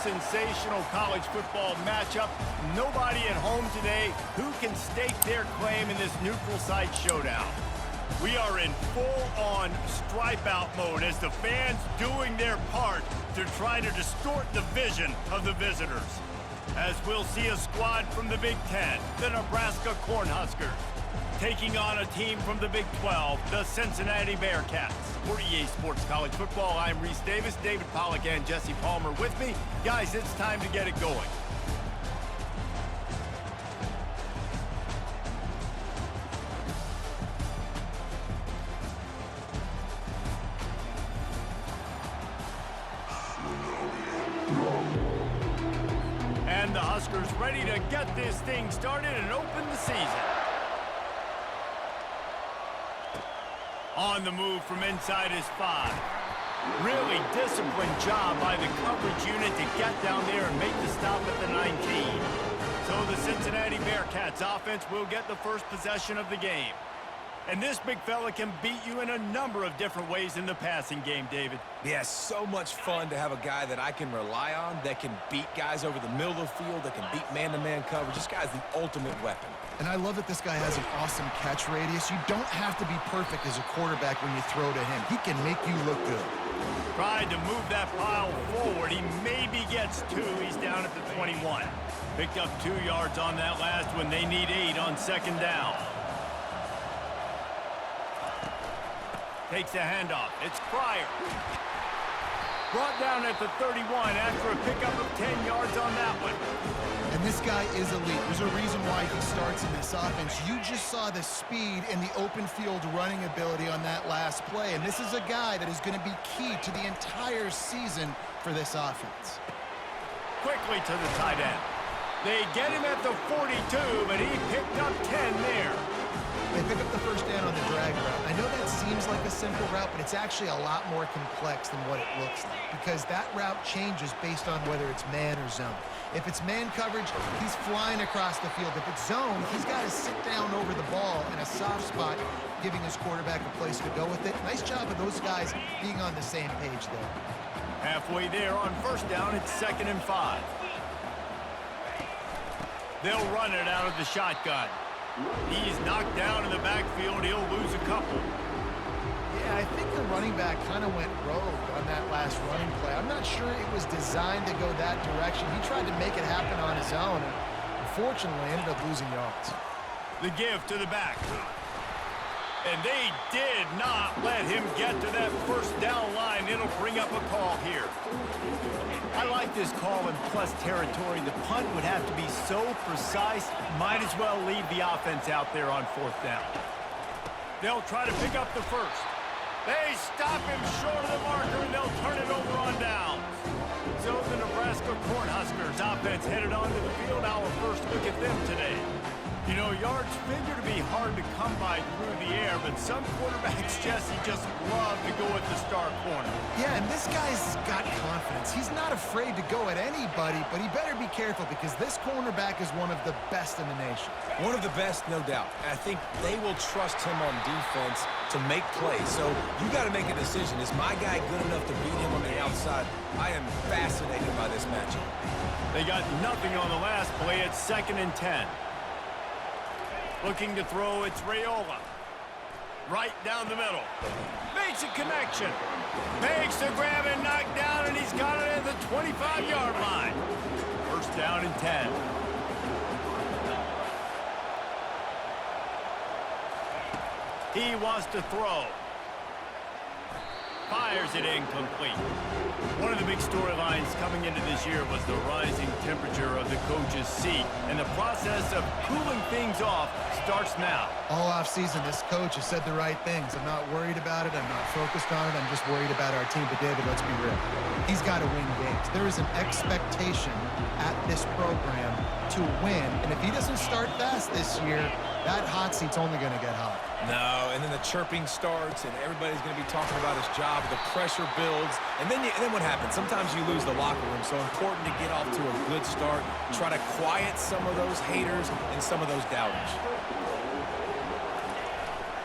sensational college football matchup. Nobody at home today who can stake their claim in this neutral site showdown. We are in full-on stripe-out mode as the fans doing their part to try to distort the vision of the visitors. As we'll see a squad from the Big Ten, the Nebraska Cornhuskers, taking on a team from the Big 12, the Cincinnati Bearcats. For EA Sports College Football, I'm Reese Davis, David Pollack, and Jesse Palmer with me. Guys, it's time to get it going. And the Huskers ready to get this thing started and open the season. On the move from inside his 5. Really disciplined job by the coverage unit to get down there and make the stop at the 19. So the Cincinnati Bearcats offense will get the first possession of the game. And this big fella can beat you in a number of different ways in the passing game, David. Yeah, so much fun to have a guy that I can rely on, that can beat guys over the middle of the field, that can beat man-to-man coverage. This guy's the ultimate weapon. And I love that this guy has an awesome catch radius. You don't have to be perfect as a quarterback when you throw to him. He can make you look good. Tried to move that pile forward. He maybe gets 2. He's down at the 21. Picked up 2 yards on that last one. They need 8 on second down. Takes a handoff. It's Pryor. Brought down at the 31 after a pickup of 10 yards on that one. And this guy is elite. There's a reason why he starts in this offense. You just saw the speed and the open field running ability on that last play. And this is a guy that is going to be key to the entire season for this offense. Quickly to the tight end. They get him at the 42, but he picked up 10 there. They pick up the first down on the drag route. I know that seems like a simple route, but it's actually a lot more complex than what it looks like because that route changes based on whether it's man or zone. If it's man coverage, he's flying across the field. If it's zone, he's got to sit down over the ball in a soft spot, giving his quarterback a place to go with it. Nice job of those guys being on the same page there. Halfway there on first down, it's 2nd and 5. They'll run it out of the shotgun. He's knocked down in the backfield. He'll lose a couple. Yeah, I think the running back kind of went rogue on that last running play. I'm not sure it was designed to go that direction. He tried to make it happen on his own, and unfortunately ended up losing yards. The give to the back. And they did not let him get to that first down line. It'll bring up a call here. I like this call in plus territory. The punt would have to be so precise, might as well leave the offense out there on 4th down. They'll try to pick up the first. They stop him short of the marker, and they'll turn it over on downs. So the Nebraska Cornhuskers offense headed onto the field. Our first look at them today. You know, yards figure to be hard to come by through the air, but some quarterbacks, Jesse, just love to go at the star corner. Yeah, and this guy's got confidence. He's not afraid to go at anybody, but he better be careful because this cornerback is one of the best in the nation. One of the best, no doubt. And I think they will trust him on defense to make plays. So you got to make a decision. Is my guy good enough to beat him on the outside? I am fascinated by this matchup. They got nothing on the last play. It's 2nd and 10. Looking to throw, it's Raiola. Right down the middle. Makes a connection. Makes the grab and knocked down, and he's got it at the 25-yard line. First down and 10. He wants to throw. Fires it incomplete. One of the big storylines coming into this year was the rising temperature of the coach's seat, and the process of cooling things off starts now. All offseason, this coach has said the right things. I'm not worried about it. I'm not focused on it. I'm just worried about our team. But, David, let's be real. He's got to win games. There is an expectation at this program to win, and if he doesn't start fast this year, that hot seat's only going to get hot. No, and then the chirping starts, and everybody's going to be talking about his job. The pressure builds, and then what happens? Sometimes you lose the locker room, so important to get off to a good start. Try to quiet some of those haters and some of those doubters.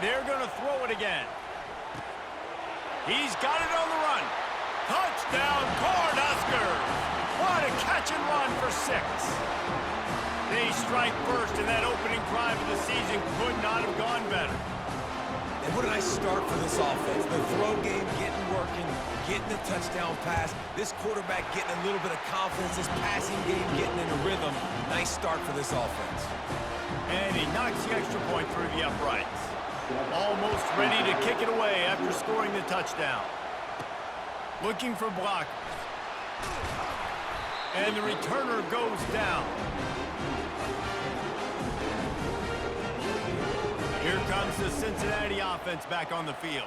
They're going to throw it again. He's got it on the run. Touchdown, Cornhuskers! What a 6. They strike first, and that opening drive of the season could not have gone better. And what a nice start for this offense. The throw game getting working, getting the touchdown pass. This quarterback getting a little bit of confidence. This passing game getting in a rhythm. Nice start for this offense. And he knocks the extra point through the uprights. Almost ready to kick it away after scoring the touchdown. Looking for blockers. And the returner goes down. Here comes the Cincinnati offense back on the field.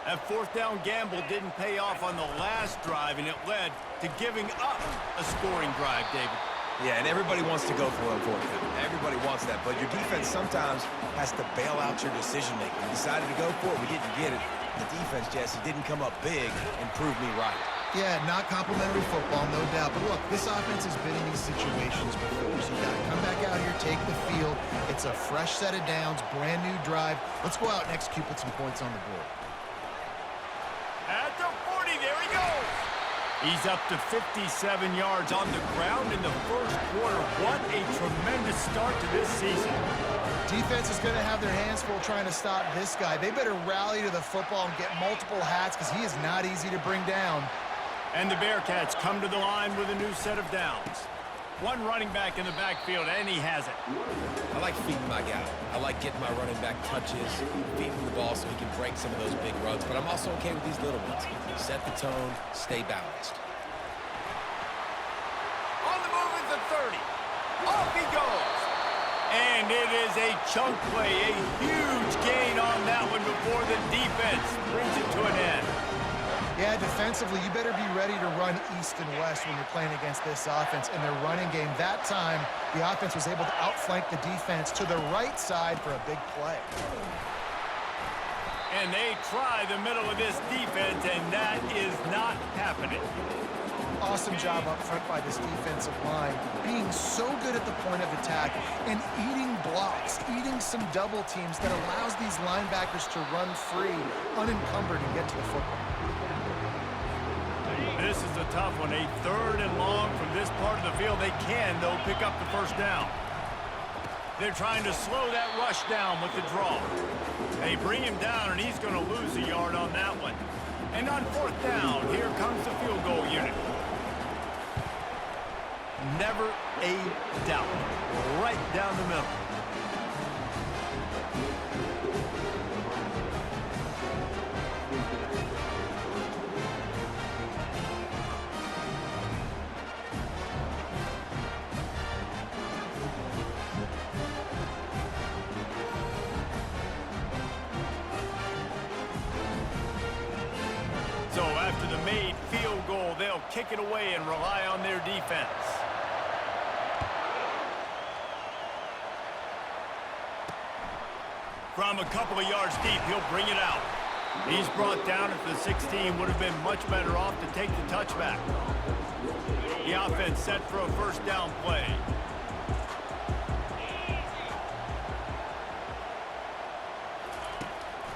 That fourth down gamble didn't pay off on the last drive, and it led to giving up a scoring drive, David. Yeah, and everybody wants to go for it on fourth down. Everybody wants that, but your defense sometimes has to bail out your decision-making. We decided to go for it. We didn't get it. The defense, Jesse, didn't come up big and prove me right. Yeah, not complimentary football, no doubt. But look, this offense has been in these situations before, so you got to come back out here, take the field. It's a fresh set of downs, brand new drive. Let's go out and execute, put some points on the board. At the 40, there he goes. He's up to 57 yards on the ground in the first quarter. What a tremendous start to this season. Defense is going to have their hands full trying to stop this guy. They better rally to the football and get multiple hats because he is not easy to bring down. And the Bearcats come to the line with a new set of downs. One running back in the backfield, and he has it. I like feeding my guy. I like getting my running back touches, feeding the ball so he can break some of those big runs. But I'm also okay with these little ones. Set the tone, stay balanced. On the move is the 30. Off he goes. And it is a chunk play, a huge gain on that one before the defense brings it to an end. Yeah, defensively, you better be ready to run east and west when you're playing against this offense. In their running game, that time, the offense was able to outflank the defense to the right side for a big play. And they try the middle of this defense, and that is not happening. Awesome job up front by this defensive line, being so good at the point of attack and eating blocks, eating some double teams that allows these linebackers to run free, unencumbered, and get to the football. This is a tough one. A 3rd and long from this part of the field. They can, though, pick up the first down. They're trying to slow that rush down with the draw. They bring him down, and he's going to lose a yard on that one. And on 4th down, here comes the field goal unit. Never a doubt. Right down the middle. So after the made field goal, they'll kick it away and rely on their defense. From a couple of yards deep, he'll bring it out. He's brought down at the 16. Would have been much better off to take the touchback. The offense set for a first down play.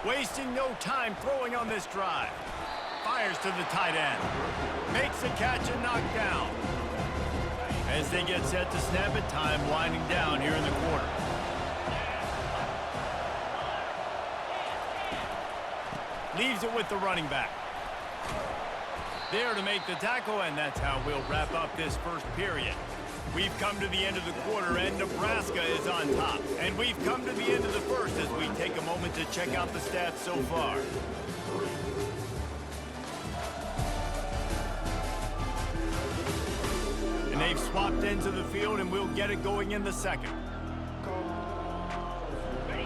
Wasting no time throwing on this drive. Fires to the tight end. Makes a catch and knocked down. As they get set to snap it, time winding down here in the quarter. Leaves it with the running back. There to make the tackle, and that's how we'll wrap up this first period. We've come to the end of the quarter, and Nebraska is on top. And we've come to the end of the first as we take a moment to check out the stats so far. And they've swapped ends of the field, and we'll get it going in the second.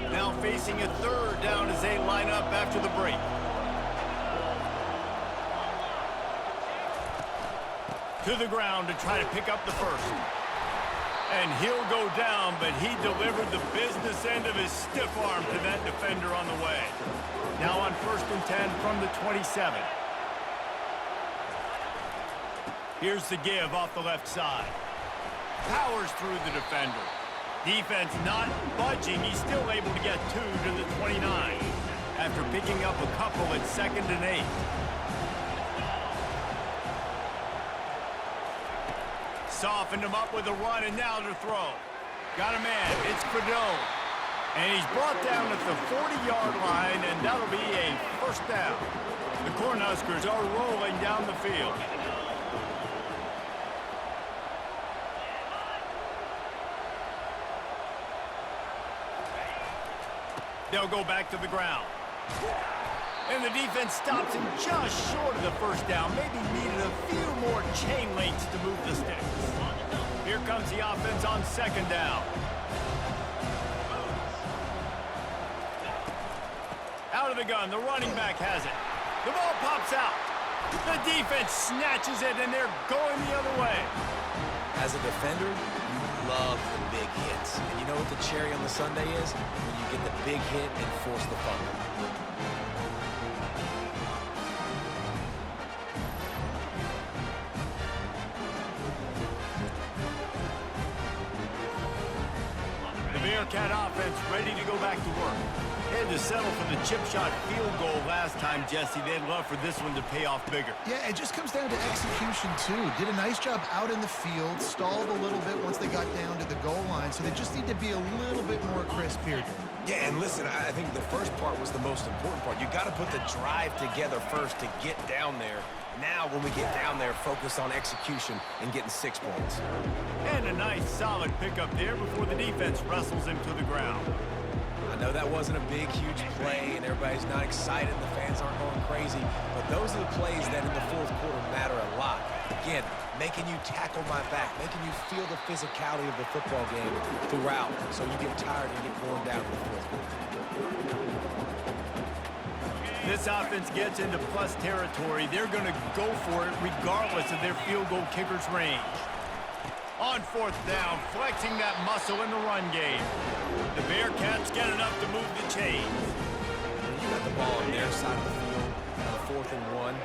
Now facing a 3rd down as they line up after the break. To the ground to try to pick up the first. And he'll go down, but he delivered the business end of his stiff arm to that defender on the way. Now on 1st and 10 from the 27. Here's the give off the left side. Powers through the defender. Defense not budging. He's still able to get 2 to the 29 after picking up a couple at 2nd and 8. softened him up with a run, and now to throw. Got a man. It's Fredone. And he's brought down at the 40-yard line, and that'll be a first down. The Cornhuskers are rolling down the field. They'll go back to the ground. And the defense stops him just short of the first down. Maybe needed a few more chain links to move the sticks. Here comes the offense on second down. Out of the gun, the running back has it. The ball pops out. The defense snatches it, and they're going the other way. As a defender, you love the big hits. And you know what the cherry on the sundae is? When you get the big hit and force the fumble. The Bearcat offense ready to go back to work. They had to settle for the chip shot field goal last time, Jesse. They'd love for this one to pay off bigger. Yeah, it just comes down to execution, too. Did a nice job out in the field, stalled a little bit once they got down to the goal line, so they just need to be a little bit more crisp here. Yeah, and listen, I think the first part was the most important part. You got to put the drive together first to get down there. Now, when we get down there, focus on execution and getting 6 points. And a nice, solid pickup there before the defense wrestles him to the ground. I know that wasn't a big, huge play, and everybody's not excited. The fans aren't going crazy. But those are the plays that in the fourth quarter matter a lot. Again, making you tackle my back, making you feel the physicality of the football game throughout, so you get tired and get worn down in the fourth quarter. This offense gets into plus territory. They're going to go for it regardless of their field goal kicker's range. On fourth down, flexing that muscle in the run game. The Bearcats get enough to move the chains. When you got the ball on their side of the field on 4th and 1,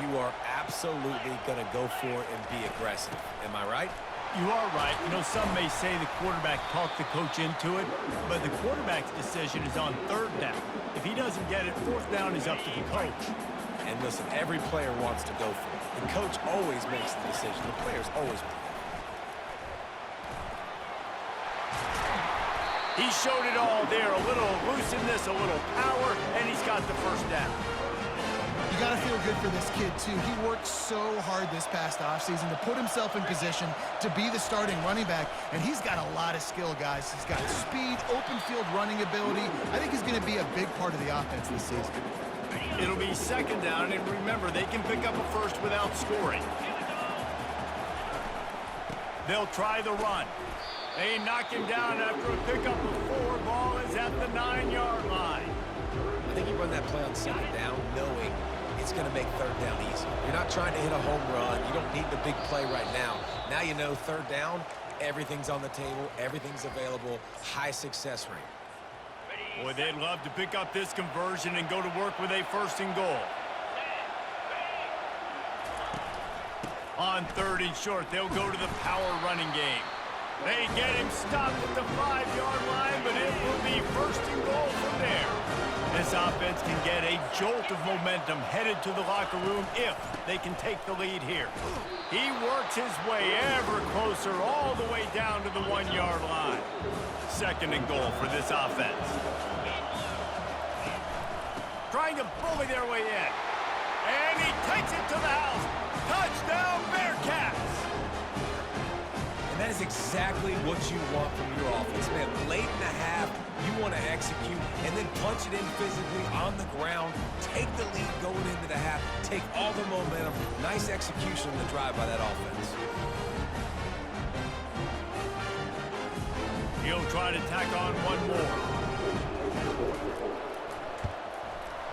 you are absolutely going to go for it and be aggressive. Am I right? You are right. You know, some may say the quarterback talked the coach into it, but the quarterback's decision is on 3rd down. If he doesn't get it, 4th down is up to the coach. And listen, every player wants to go for it. The coach always makes the decision. The players always want to. He showed it all there, a little elusiveness, a little power, and he's got the first down. You got to feel good for this kid, too. He worked so hard this past offseason to put himself in position to be the starting running back, and he's got a lot of skill, guys. He's got speed, open field running ability. I think he's going to be a big part of the offense this season. It'll be second down, and remember, they can pick up a first without scoring. They'll try the run. They knock him down after a pickup of 4. Ball is at the 9-yard line. I think you run that play on second down knowing it's going to make 3rd down easy. You're not trying to hit a home run. You don't need the big play right now. Now you know 3rd down, everything's on the table, everything's available, high success rate. Boy, they'd love to pick up this conversion and go to work with a 1st and goal. On 3rd and short, they'll go to the power running game. They get him stopped at the 5-yard line, but it will be 1st and goal from there. This offense can get a jolt of momentum headed to the locker room if they can take the lead here. He works his way ever closer all the way down to the 1-yard line. 2nd and goal for this offense. Trying to bully their way in. And he takes it to the house. Touchdown, Bearcats! And that is exactly what you want from your offense, man. Late in the half, you want to execute and then punch it in physically on the ground, take the lead going into the half, take all the momentum. Nice execution on the drive by that offense. He'll try to tack on one more.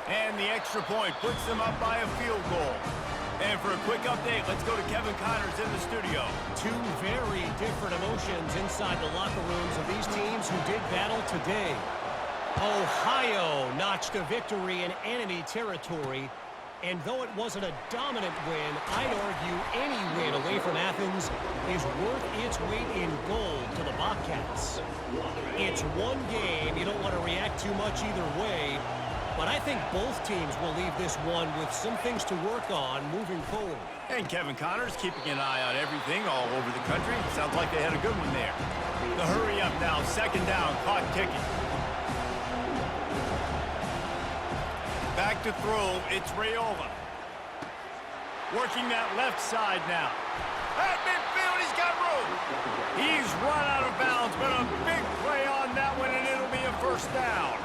And the extra point puts them up by a field goal. And for a quick update, let's go to Kevin Connors in the studio. Two very different emotions inside the locker rooms of these teams who did battle today. Ohio notched a victory in enemy territory. And though it wasn't a dominant win, I'd argue any win away from Athens is worth its weight in gold to the Bobcats. It's one game. You don't want to react too much either way. But I think both teams will leave this one with some things to work on moving forward. And Kevin Connors keeping an eye on everything all over the country. Sounds like they had a good one there. The hurry up now, second down, clock ticking. Back to throw, it's Raiola. Working that left side now. At midfield, he's got room. He's run out of bounds, but a big play on that one, and it'll be a first down.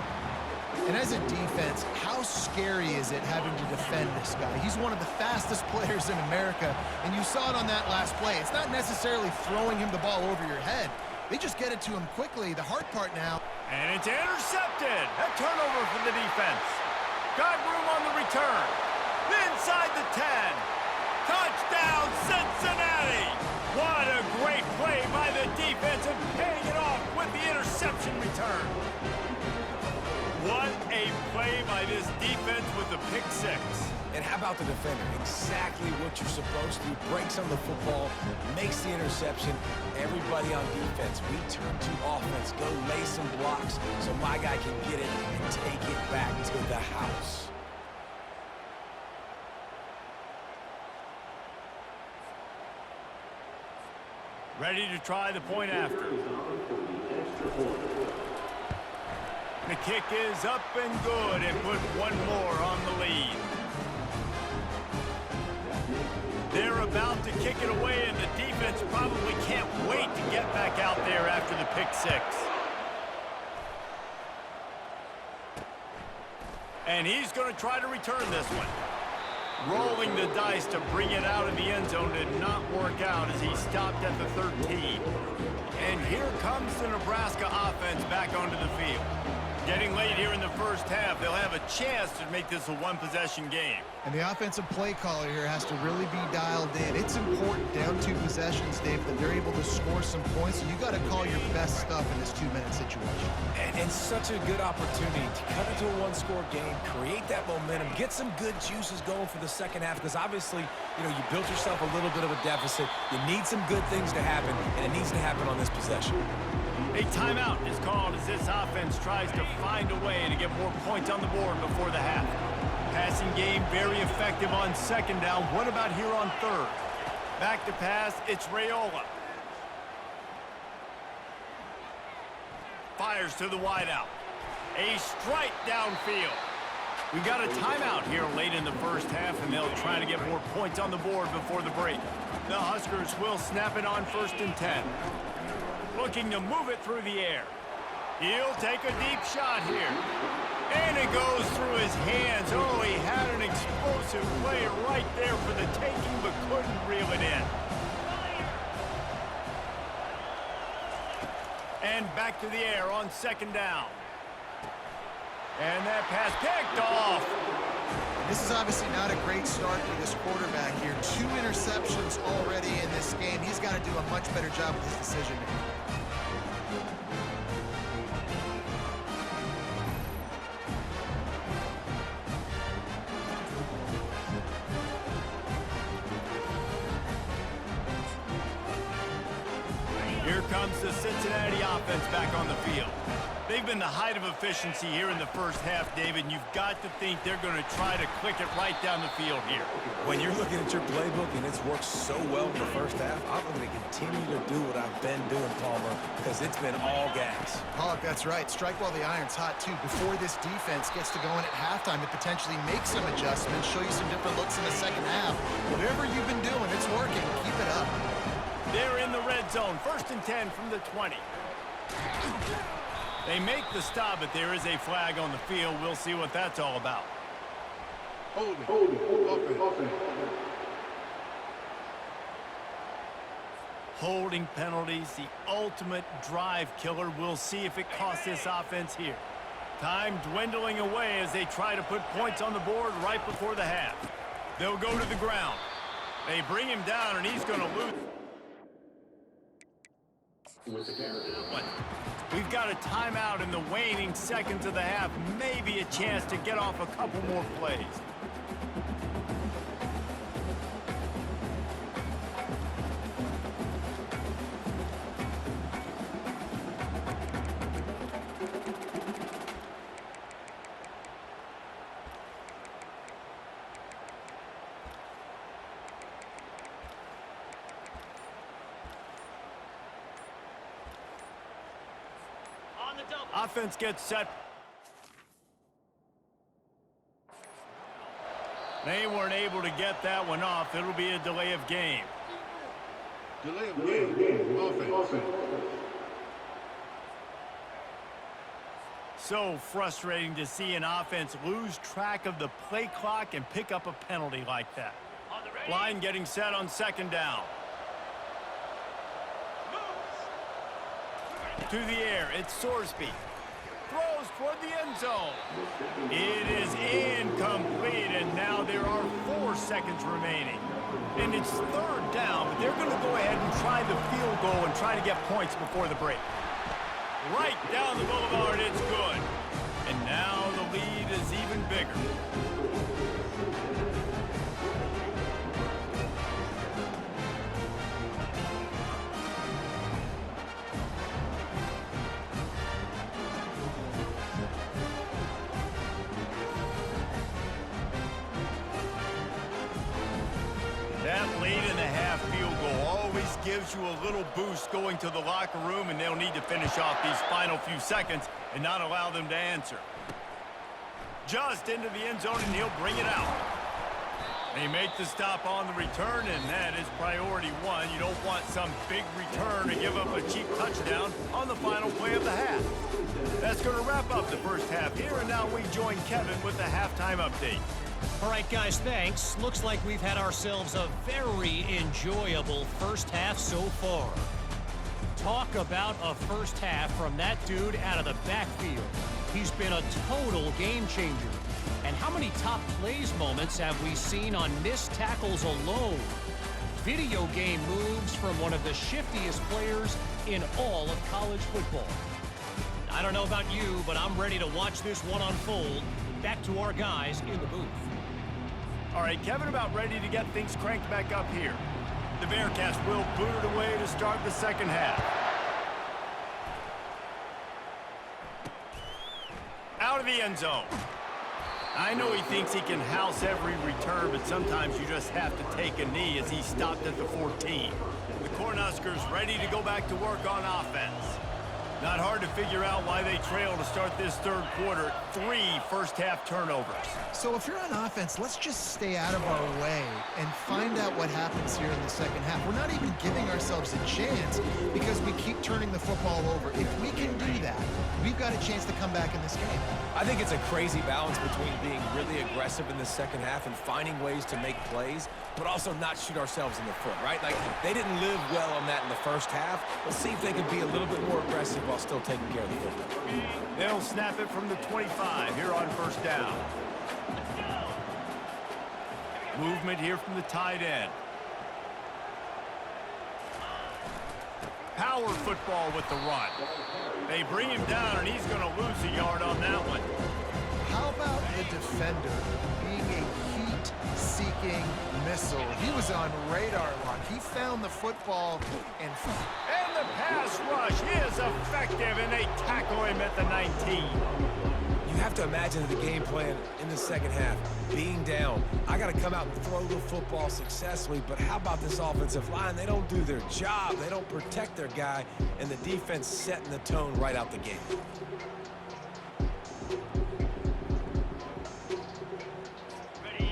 And as a defense, how scary is it having to defend this guy? He's one of the fastest players in America, and you saw it on that last play. It's not necessarily throwing him the ball over your head. They just get it to him quickly. The hard part now. And it's intercepted. A turnover for the defense. Got room on the return. Inside the 10. Touchdown, Cincinnati! What a great play by the defense and paying it off with the interception return. What a play by this defense with the pick six. And how about the defender? Exactly what you're supposed to. Breaks on the football, makes the interception. Everybody on defense, we turn to offense. Go lay some blocks so my guy can get it and take it back to the house. Ready to try the point after. The kick is up and good and put one more on the lead. They're about to kick it away, and the defense probably can't wait to get back out there after the pick six. And he's going to try to return this one. Rolling the dice to bring it out of the end zone did not work out as he stopped at the 13. And here comes the Nebraska offense back onto the field. Getting late here in the first half, they'll have a chance to make this a one-possession game. And the offensive play caller here has to really be dialed in. It's important down 2 possessions, Dave, that they're able to score some points. So you got to call your best stuff in this 2-minute situation. And such a good opportunity to cut into a one-score game, create that momentum, get some good juices going for the second half, because obviously, you know, you built yourself a little bit of a deficit. You need some good things to happen, and it needs to happen on this possession. A timeout is called as this offense tries to find a way to get more points on the board before the half. Passing game very effective on second down. What about here on third? Back to pass, it's Raiola. Fires to the wideout. A strike downfield. We got a timeout here late in the first half, and they'll try to get more points on the board before the break. The Huskers will snap it on 1st and 10. Looking to move it through the air. He'll take a deep shot here. And it goes through his hands. Oh, he had an explosive play right there for the taking, but couldn't reel it in. And back to the air on second down. And that pass picked off. This is obviously not a great start for this quarterback here. 2 interceptions already in this game. He's got to do a much better job with his decision-making. Here comes the Cincinnati offense back on the field. They've been the height of efficiency here in the first half, David, and you've got to think they're going to try to click it right down the field here. When you're looking at your playbook and it's worked so well in the first half, I'm going to continue to do what I've been doing, Palmer, because it's been all gas. Pollock, that's right. Strike while the iron's hot, too. Before this defense gets to going at halftime, to potentially make some adjustments, show you some different looks in the second half. Whatever you've been doing, it's working. Keep it up. They're in the red zone. 1st and 10 from the 20. They make the stop, but there is a flag on the field. We'll see what that's all about. Holding penalties, the ultimate drive killer. We'll see if it costs this offense here. Time dwindling away as they try to put points on the board right before the half. They'll go to the ground. They bring him down, and he's going to lose. We've got a timeout in the waning seconds of the half. Maybe a chance to get off a couple more plays. Offense gets set. They weren't able to get that one off. It'll be a delay of game. Delay of game. Offense. So frustrating to see an offense lose track of the play clock and pick up a penalty like that. Line getting set on second down. To the air, it's Sorsby. Throws toward the end zone. It is incomplete, and now there are 4 seconds remaining. And it's third down, but they're going to go ahead and try the field goal and try to get points before the break. Right down the boulevard, it's good. And now the lead is even bigger. That late-in-the-half field goal always gives you a little boost going to the locker room, and they'll need to finish off these final few seconds and not allow them to answer. Just into the end zone, and he'll bring it out. They make the stop on the return, and that is priority 1. You don't want some big return to give up a cheap touchdown on the final play of the half. That's going to wrap up the first half here, and now we join Kevin with the halftime update. All right, guys, thanks. Looks like we've had ourselves a very enjoyable first half so far. Talk about a first half from that dude out of the backfield. He's been a total game changer. And how many top plays moments have we seen on missed tackles alone? Video game moves from one of the shiftiest players in all of college football. I don't know about you, but I'm ready to watch this one unfold. Back to our guys in the booth. All right, Kevin, about ready to get things cranked back up here. The Bearcats will boot it away to start the second half. Out of the end zone. I know he thinks he can house every return, but sometimes you just have to take a knee as he stopped at the 14. The Cornhuskers ready to go back to work on offense. Not hard to figure out why they trail to start this third quarter. 3 first-half turnovers. So if you're on offense, let's just stay out of our way and find out what happens here in the second half. We're not even giving ourselves a chance because we keep turning the football over. If we can do that, we've got a chance to come back in this game. I think it's a crazy balance between being really aggressive in the second half and finding ways to make plays, but also not shoot ourselves in the foot, right? Like, they didn't live well on that in the first half. Let's see if they can be a little bit more aggressive while still taking care of the football. They'll snap it from the 25 here on first down. Movement here from the tight end. Power football with the run. They bring him down, and he's going to lose a yard on that one. How about the defender being a heat-seeking missile? He was on radar lock. He found the football and the pass rush is effective, and they tackle him at the 19. You have to imagine the game plan in the second half. Being down, I got to come out and throw the football successfully, but how about this offensive line? They don't do their job. They don't protect their guy, and the defense setting the tone right out the gate.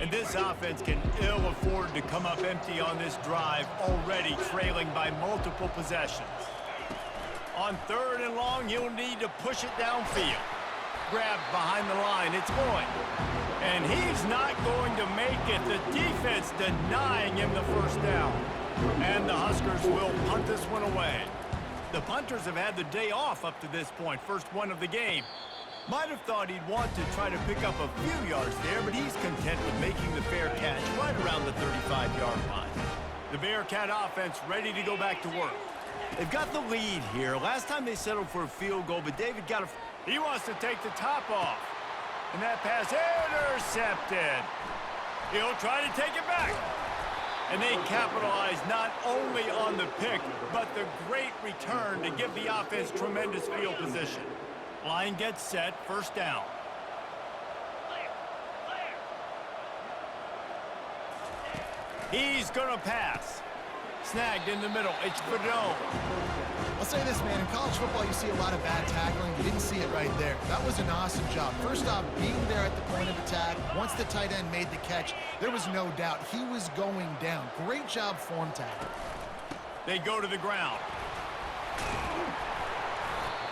And this offense can ill afford to come up empty on this drive, already trailing by multiple possessions. On third and long, he'll need to push it downfield. Grabbed behind the line, it's Lloyd. And he's not going to make it. The defense denying him the first down. And the Huskers will punt this one away. The punters have had the day off up to this point, first one of the game. Might have thought he'd want to try to pick up a few yards there, but he's content with making the fair catch right around the 35-yard line. The Bearcat offense ready to go back to work. They've got the lead here. Last time they settled for a field goal, but David got a... He wants to take the top off. And that pass intercepted. He'll try to take it back. And they capitalize not only on the pick, but the great return to give the offense tremendous field position. Line gets set, first down. He's going to pass. Snagged in the middle. It's Fedone. I'll say this, man. In college football, you see a lot of bad tackling. You didn't see it right there. That was an awesome job. First off, being there at the point of attack, once the tight end made the catch, there was no doubt he was going down. Great job form tackling. They go to the ground.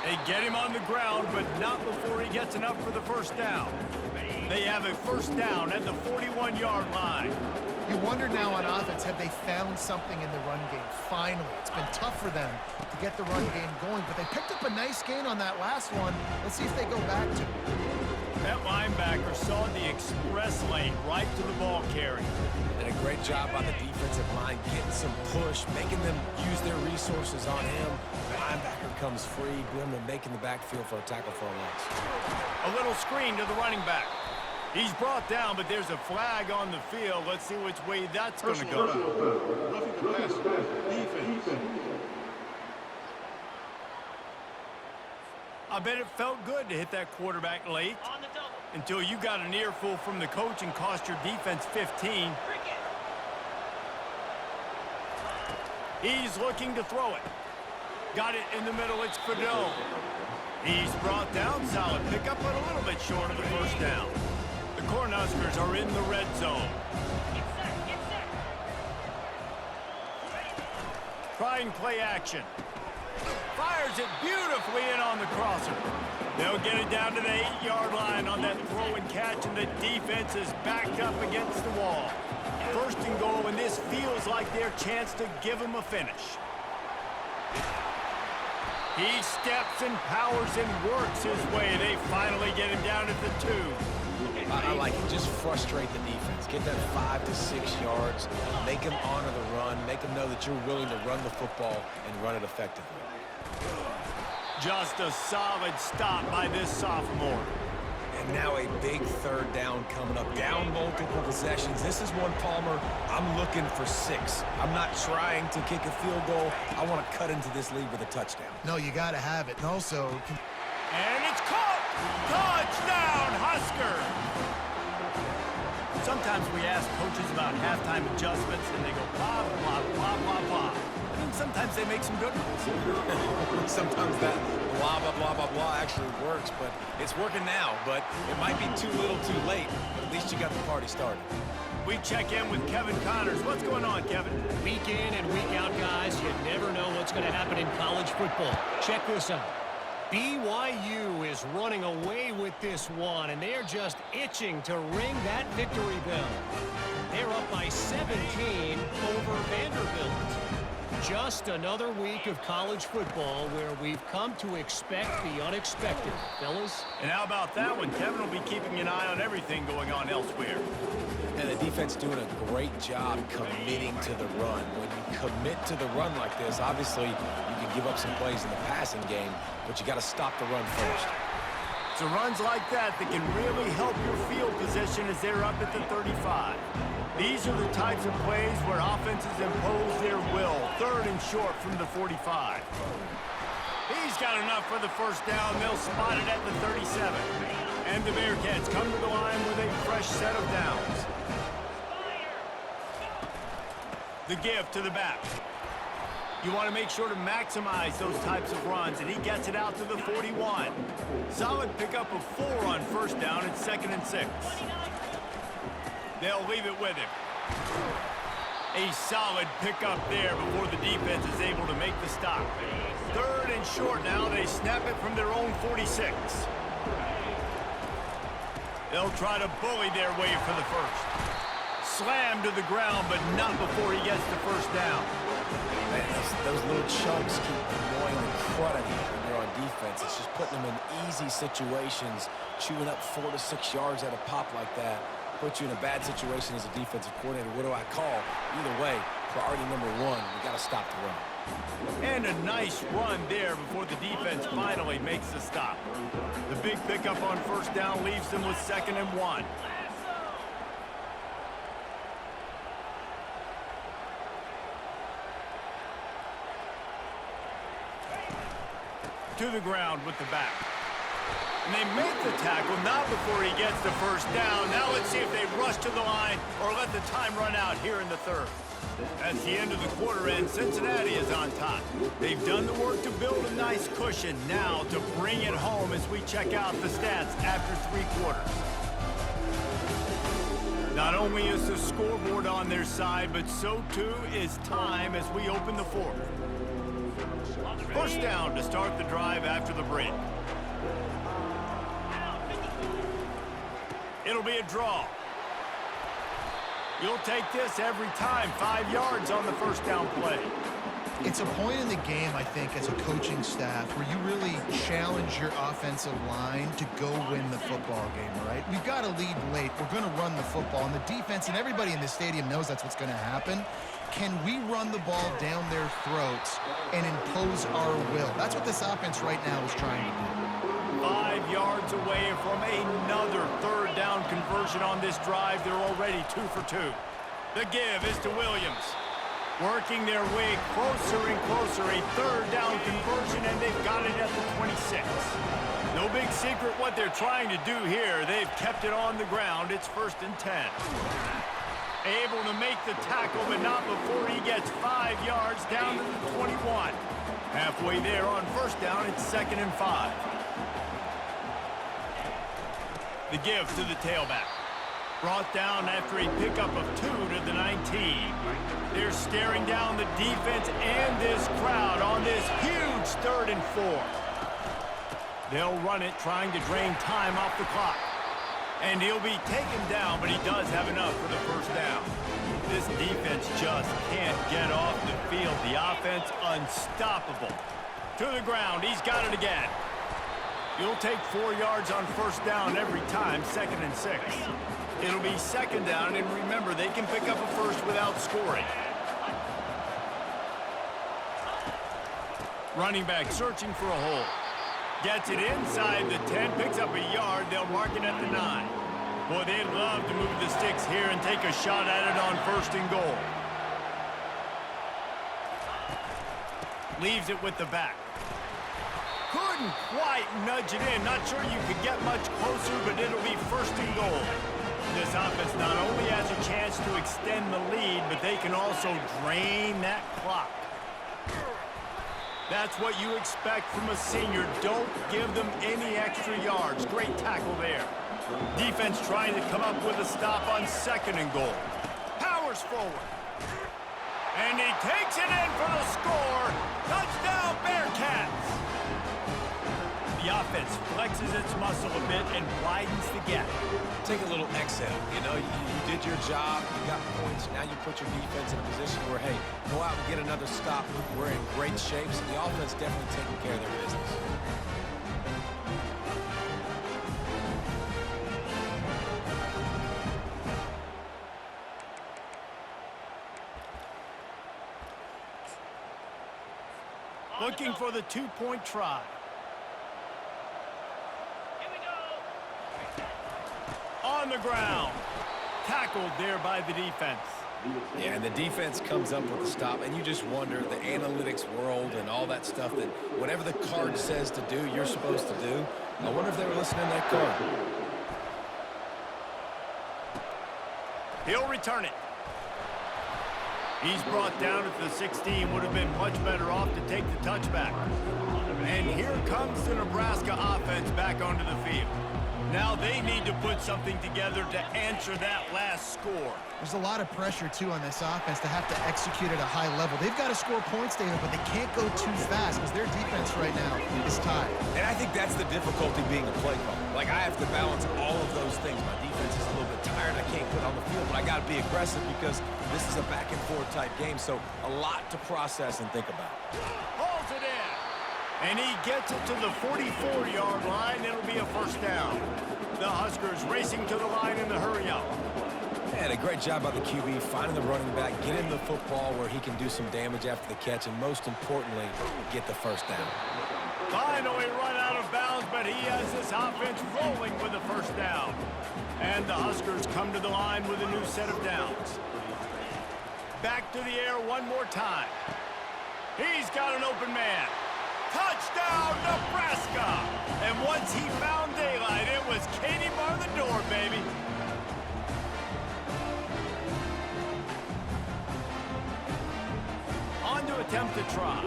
They get him on the ground, but not before he gets enough for the first down. They have a first down at the 41-yard line. You wonder now on offense, have they found something in the run game? Finally, it's been tough for them to get the run game going, but they picked up a nice gain on that last one. Let's see if they go back to it. That linebacker saw the express lane right to the ball carrier. Did a great job on the defensive line, getting some push, making them use their resources on him. The linebacker comes free, Brim, and making the backfield for a tackle for a loss. A little screen to the running back. He's brought down, but there's a flag on the field. Let's see which way that's going to go. Roughing the passer. Defense. I bet it felt good to hit that quarterback late until you got an earful from the coach and cost your defense 15. He's looking to throw it. Got it in the middle. It's Fedone. He's brought down. Solid pickup, but a little bit short of the first down. The Cornhuskers are in the red zone. Trying play action. Fires it beautifully in on the crosser. They'll get it down to the 8-yard line on that throw and catch, and the defense is backed up against the wall. First and goal, and this feels like their chance to give them a finish. He steps and powers and works his way. They finally get him down at the 2. I like it. Just frustrate the defense. Get that 5 to 6 yards. Make them honor the run. Make them know that you're willing to run the football and run it effectively. Just a solid stop by this sophomore. And now a big third down coming up. Down multiple possessions. This is one, Palmer, I'm looking for 6. I'm not trying to kick a field goal. I want to cut into this lead with a touchdown. No, you got to have it. And also... And it's caught! Touchdown, Husker! Sometimes we ask coaches about halftime adjustments, and they go blah, blah, blah, blah, blah. And then sometimes they make some good ones. Sometimes that blah, blah, blah, blah, blah actually works, but it's working now. But it might be too little too late, but at least you got the party started. We check in with Kevin Connors. What's going on, Kevin? Week in and week out, guys, you never know what's going to happen in college football. Check this out. BYU is running away with this one, and they're just itching to ring that victory bell. They're up by 17 over Vanderbilt. Just another week of college football where we've come to expect the unexpected, fellas. And how about that one? Kevin will be keeping an eye on everything going on elsewhere. And the defense doing a great job committing to the run. When you commit to the run like this, obviously you can give up some plays in the passing game, but you got to stop the run first. So runs like that can really help your field position as they're up at the 35. These are the types of plays where offenses impose their will. Third and short from the 45. He's got enough for the first down. They'll spot it at the 37. And the Bearcats come to the line with a fresh set of downs. The give to the back. You want to make sure to maximize those types of runs, and he gets it out to the 41. Solid pickup of 4 on first down. It's 2nd and 6. They'll leave it with him. A solid pickup there before the defense is able to make the stop. Third and short now. They snap it from their own 46. They'll try to bully their way for the first. Slammed to the ground, but not before he gets the first down. Man, those little chunks keep annoying the crud out of you when you're on defense. It's just putting them in easy situations, chewing up 4 to 6 yards at a pop like that. Put you in a bad situation as a defensive coordinator. What do I call? Either way, priority number 1, we got to stop the run. And a nice run there before the defense finally makes the stop. The big pickup on first down leaves them with 2nd and 1. To the ground with the back. And they make the tackle, not before he gets the first down. Now let's see if they rush to the line or let the time run out here in the third. That's the end of the quarter, and Cincinnati is on top. They've done the work to build a nice cushion. Now to bring it home as we check out the stats after 3 quarters. Not only is the scoreboard on their side, but so too is time as we open the fourth. First down to start the drive after the break. It'll be a draw. You'll take this every time. 5 yards on the first down play. It's a point in the game, I think, as a coaching staff where you really challenge your offensive line to go win the football game, right? We've got to lead late. We're going to run the football. And the defense and everybody in the stadium knows that's what's going to happen. Can we run the ball down their throats and impose our will? That's what this offense right now is trying to do. 5 yards away from another third down conversion on this drive. They're already 2 for 2. The give is to Williams. Working their way closer and closer. A third down conversion, and they've got it at the 26. No big secret what they're trying to do here. They've kept it on the ground. It's 1st and 10. Able to make the tackle, but not before he gets 5 yards down to the 21. Halfway there on first down, it's 2nd and 5. The give to the tailback. Brought down after a pickup of 2 to the 19. They're staring down the defense and this crowd on this huge 3rd and 4. They'll run it, trying to drain time off the clock. And he'll be taken down, but he does have enough for the first down. This defense just can't get off the field. The offense unstoppable. To the ground, he's got it again. You'll take 4 yards on first down every time, 2nd and 6. It'll be 2nd down, and remember, they can pick up a first without scoring. Running back searching for a hole. Gets it inside the 10, picks up a yard. They'll mark it at the 9. Boy, they'd love to move the sticks here and take a shot at it on 1st and goal. Leaves it with the back. Couldn't quite nudge it in. Not sure you could get much closer, but it'll be 1st and goal. This offense not only has a chance to extend the lead, but they can also drain that clock. That's what you expect from a senior. Don't give them any extra yards. Great tackle there. Defense trying to come up with a stop on 2nd and goal. Powers forward. And he takes it in for the score. Touchdown, Bearcats. The offense flexes its muscle a bit and widens the gap. Take a little exhale. You know, you did your job, you got points, now you put your defense in a position where, hey, go out and get another stop. We're in great shape, so the offense definitely taking care of their business. Looking for the 2-point try. On the ground. Tackled there by the defense. Yeah, and the defense comes up with a stop, and you just wonder, the analytics world and all that stuff, that whatever the card says to do, you're supposed to do. I wonder if they were listening to that card. He'll return it. He's brought down at the 16. Would have been much better off to take the touchback. And here comes the Nebraska offense back onto the field. Now they need to put something together to answer that last score. There's a lot of pressure, too, on this offense to have to execute at a high level. They've got to score points, David, but they can't go too fast because their defense right now is tied. And I think that's the difficulty being a play caller. Like, I have to balance all of those things. My defense is a little bit tired. I can't put on the field, but I got to be aggressive because this is a back-and-forth type game, so a lot to process and think about. Hauls it in. And he gets it to the 44-yard line. It'll be a first down. The Huskers racing to the line in the hurry-up. And a great job by the QB, finding the running back, get him the football where he can do some damage after the catch, and most importantly, get the first down. Finally run out of bounds, but he has this offense rolling with the first down. And the Huskers come to the line with a new set of downs. Back to the air one more time. He's got an open man. Touchdown, Nebraska! And once he found daylight, it was Katie bar the door, baby. On to attempt to try.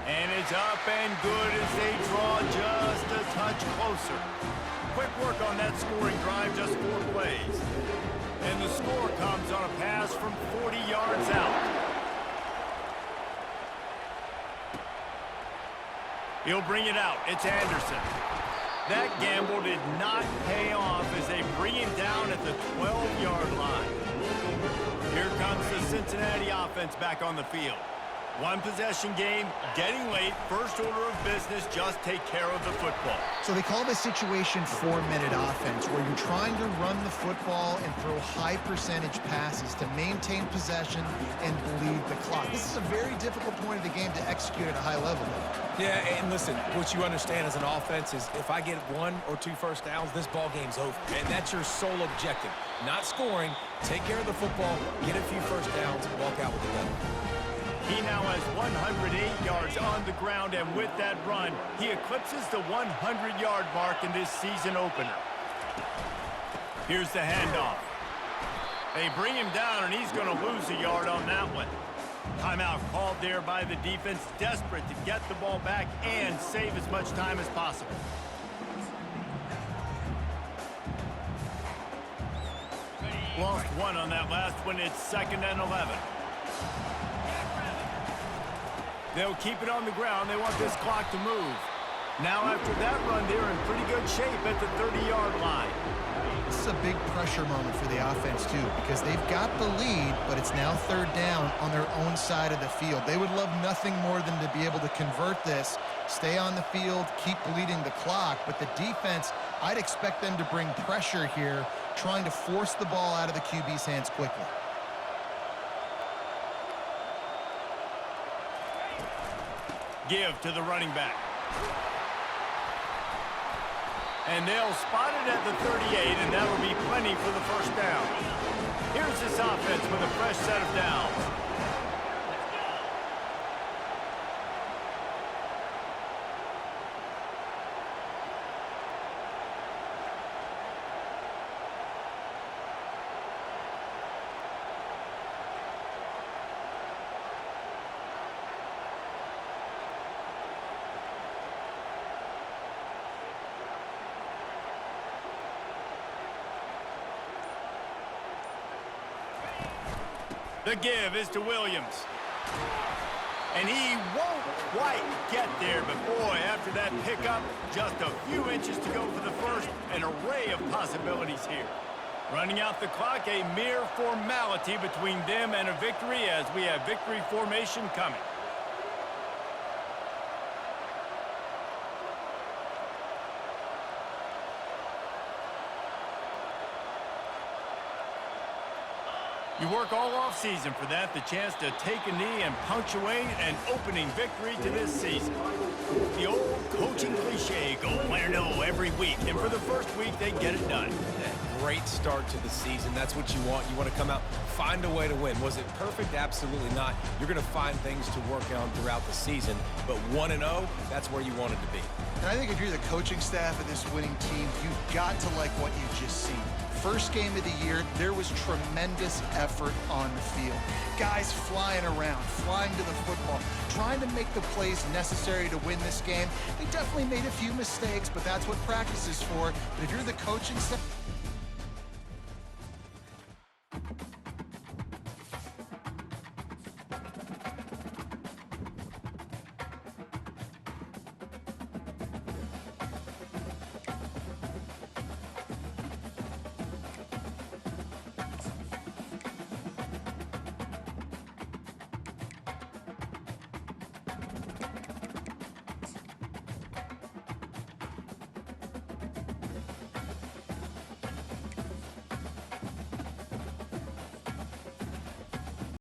And it's up and good as they draw just a touch closer. Quick work on that scoring drive, just 4 plays. And the score comes on a pass from 40 yards out. He'll bring it out. It's Anderson. That gamble did not pay off as they bring him down at the 12-yard line. Here comes the Cincinnati offense back on the field. One possession game, getting late, first order of business, just take care of the football. So they call this situation 4-minute offense, where you're trying to run the football and throw high percentage passes to maintain possession and bleed the clock. This is a very difficult point of the game to execute at a high level. Yeah, and listen, what you understand as an offense is if I get 1 or 2 first downs, this ball game's over. And that's your sole objective. Not scoring, take care of the football, get a few first downs, and walk out with the win. He now has 108 yards on the ground, and with that run, he eclipses the 100-yard mark in this season opener. Here's the handoff. They bring him down, and he's going to lose a yard on that one. Timeout called there by the defense, desperate to get the ball back and save as much time as possible. Lost 1 on that last one. It's 2nd and 11. They'll keep it on the ground. They want this clock to move. Now after that run, they're in pretty good shape at the 30-yard line. This is a big pressure moment for the offense, too, because they've got the lead, but it's now 3rd down on their own side of the field. They would love nothing more than to be able to convert this, stay on the field, keep bleeding the clock. But the defense, I'd expect them to bring pressure here, trying to force the ball out of the QB's hands quickly. Give to the running back. And they'll spot it at the 38, and that'll be plenty for the first down. Here's this offense with a fresh set of downs. The give is to Williams. And he won't quite get there, but boy, after that pickup, just a few inches to go for the first, an array of possibilities here. Running out the clock, a mere formality between them and a victory as we have victory formation coming. You work all off season for that, the chance to take a knee and punctuate an opening victory to this season. The old coaching cliche, go win or no every week, and for the first week, they get it done. Great start to the season. That's what you want. You want to come out, find a way to win. Was it perfect? Absolutely not. You're going to find things to work on throughout the season, but 1-0, that's where you want it to be. And I think if you're the coaching staff of this winning team, you've got to like what you've just seen. First game of the year, there was tremendous effort on the field. Guys flying around, flying to the football, trying to make the plays necessary to win this game. They definitely made a few mistakes, but that's what practice is for. But if you're the coaching staff...